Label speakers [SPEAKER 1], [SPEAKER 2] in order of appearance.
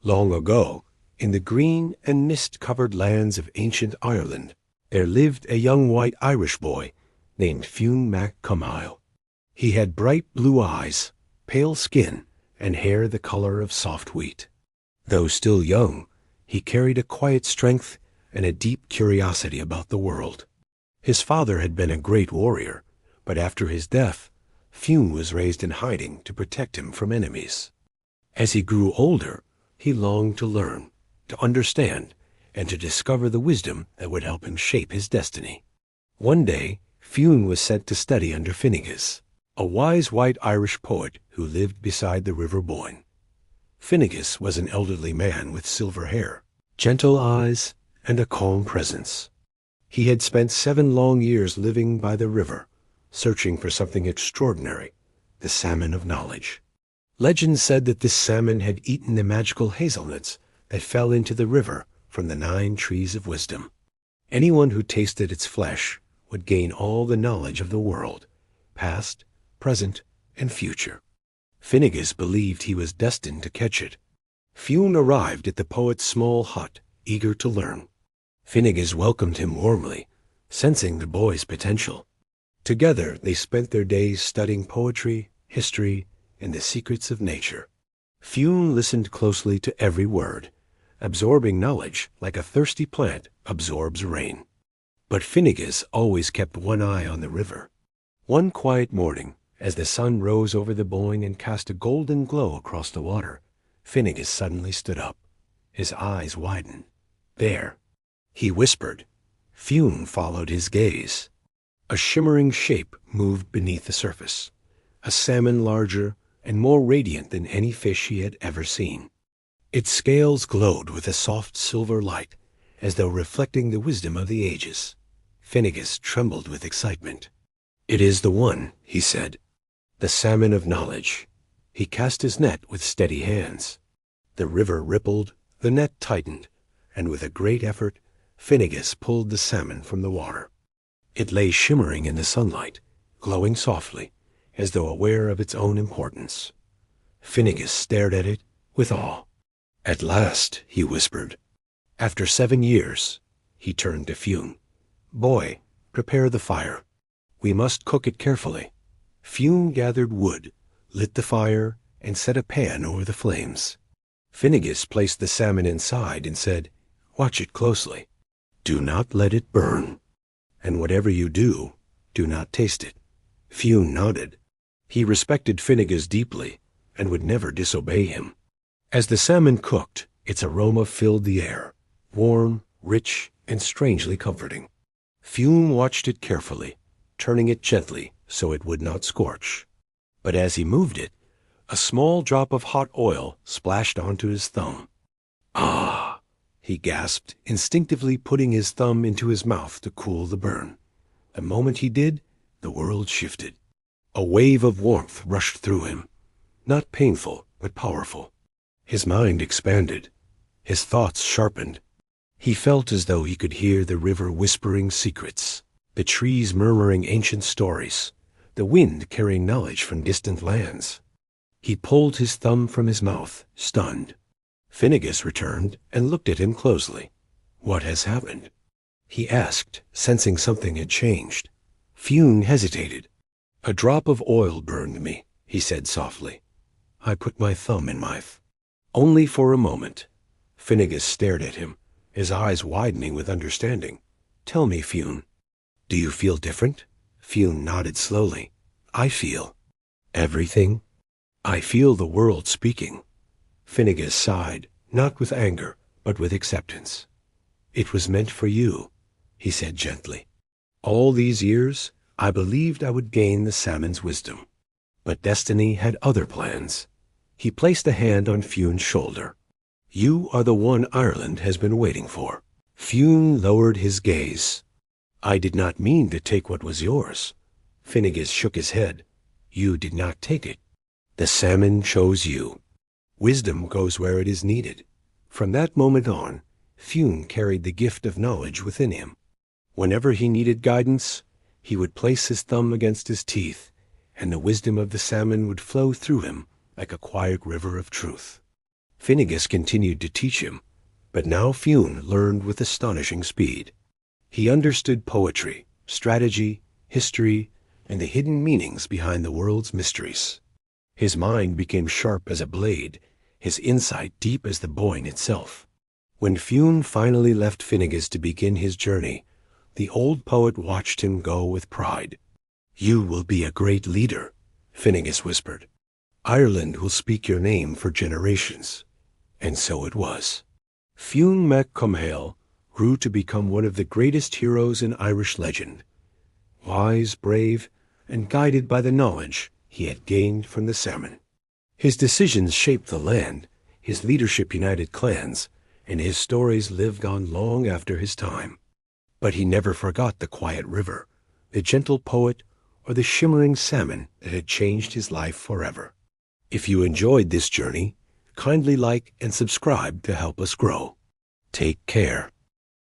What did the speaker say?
[SPEAKER 1] Long ago, in the green and mist-covered lands of ancient Ireland, there lived a young white Irish boy named Fionn mac Cumhaill. He had bright blue eyes, pale skin, and hair the color of soft wheat. Though still young, he carried a quiet strength and a deep curiosity about the world. His father had been a great warrior, but after his death, Fionn was raised in hiding to protect him from enemies. As he grew older, he longed to learn, to understand, and to discover the wisdom that would help him shape his destiny. One day, Fionn was sent to study under Finnegas, a wise white Irish poet who lived beside the River Boyne. Finnegas was an elderly man with silver hair, gentle eyes, and a calm presence. He had spent 7 long years living by the river, searching for something extraordinary, the Salmon of Knowledge. Legend said that this salmon had eaten the magical hazelnuts that fell into the river from the 9 trees of wisdom. Anyone who tasted its flesh would gain all the knowledge of the world, past, present, and future. Finnegas believed he was destined to catch it. Fionn arrived at the poet's small hut, eager to learn. Finnegas welcomed him warmly, sensing the boy's potential. Together they spent their days studying poetry, history, and the secrets of nature. Fionn listened closely to every word, absorbing knowledge like a thirsty plant absorbs rain. But Finnegas always kept one eye on the river. One quiet morning, as the sun rose over the Boyne and cast a golden glow across the water, Finnegas suddenly stood up. His eyes widened. There, he whispered. Fionn followed his gaze. A shimmering shape moved beneath the surface, a salmon larger and more radiant than any fish he had ever seen. Its scales glowed with a soft silver light, as though reflecting the wisdom of the ages. Finnegas trembled with excitement. "It is the one," he said, "the Salmon of Knowledge." He cast his net with steady hands. The river rippled, the net tightened, and with a great effort, Finnegas pulled the salmon from the water. It lay shimmering in the sunlight, glowing softly, as though aware of its own importance. Finnegas stared at it with awe. "At last," he whispered. After 7 years, he turned to Fionn. "Boy, prepare the fire. We must cook it carefully." Fionn gathered wood, lit the fire, and set a pan over the flames. Finnegas placed the salmon inside and said, "Watch it closely. Do not let it burn. And whatever you do, do not taste it." Fionn nodded. He respected Finnegas deeply and would never disobey him. As the salmon cooked, its aroma filled the air, warm, rich, and strangely comforting. Fionn watched it carefully, turning it gently so it would not scorch. But as he moved it, a small drop of hot oil splashed onto his thumb. "Ah!" he gasped, instinctively putting his thumb into his mouth to cool the burn. The moment he did, the world shifted. A wave of warmth rushed through him, not painful, but powerful. His mind expanded. His thoughts sharpened. He felt as though he could hear the river whispering secrets, the trees murmuring ancient stories, the wind carrying knowledge from distant lands. He pulled his thumb from his mouth, stunned. Finnegas returned and looked at him closely. "What has happened?" he asked, sensing something had changed. Fionn hesitated. "A drop of oil burned me," he said softly. "I put my thumb in my Only for a moment." Finnegas stared at him, his eyes widening with understanding. "Tell me, Fionn, do you feel different?" Fionn nodded slowly. "I feel everything. I feel the world speaking." Finnegas sighed, not with anger, but with acceptance. "It was meant for you," he said gently. "All these years, I believed I would gain the salmon's wisdom. But destiny had other plans." He placed a hand on Fionn's shoulder. "You are the one Ireland has been waiting for." Fionn lowered his gaze. "I did not mean to take what was yours." Finnegas shook his head. "You did not take it. The salmon chose you. Wisdom goes where it is needed." From that moment on, Fionn carried the gift of knowledge within him. Whenever he needed guidance, he would place his thumb against his teeth, and the wisdom of the salmon would flow through him like a quiet river of truth. Finnegas continued to teach him, but now Fionn learned with astonishing speed. He understood poetry, strategy, history, and the hidden meanings behind the world's mysteries. His mind became sharp as a blade, his insight deep as the Boyne itself. When Fionn finally left Finnegas to begin his journey, the old poet watched him go with pride. "You will be a great leader," Finnegas whispered. "Ireland will speak your name for generations." And so it was. Fionn mac Cumhaill grew to become one of the greatest heroes in Irish legend. Wise, brave, and guided by the knowledge he had gained from the salmon. His decisions shaped the land, his leadership united clans, and his stories lived on long after his time. But he never forgot the quiet river, the gentle poet, or the shimmering salmon that had changed his life forever. If you enjoyed this journey, kindly like and subscribe to help us grow. Take care.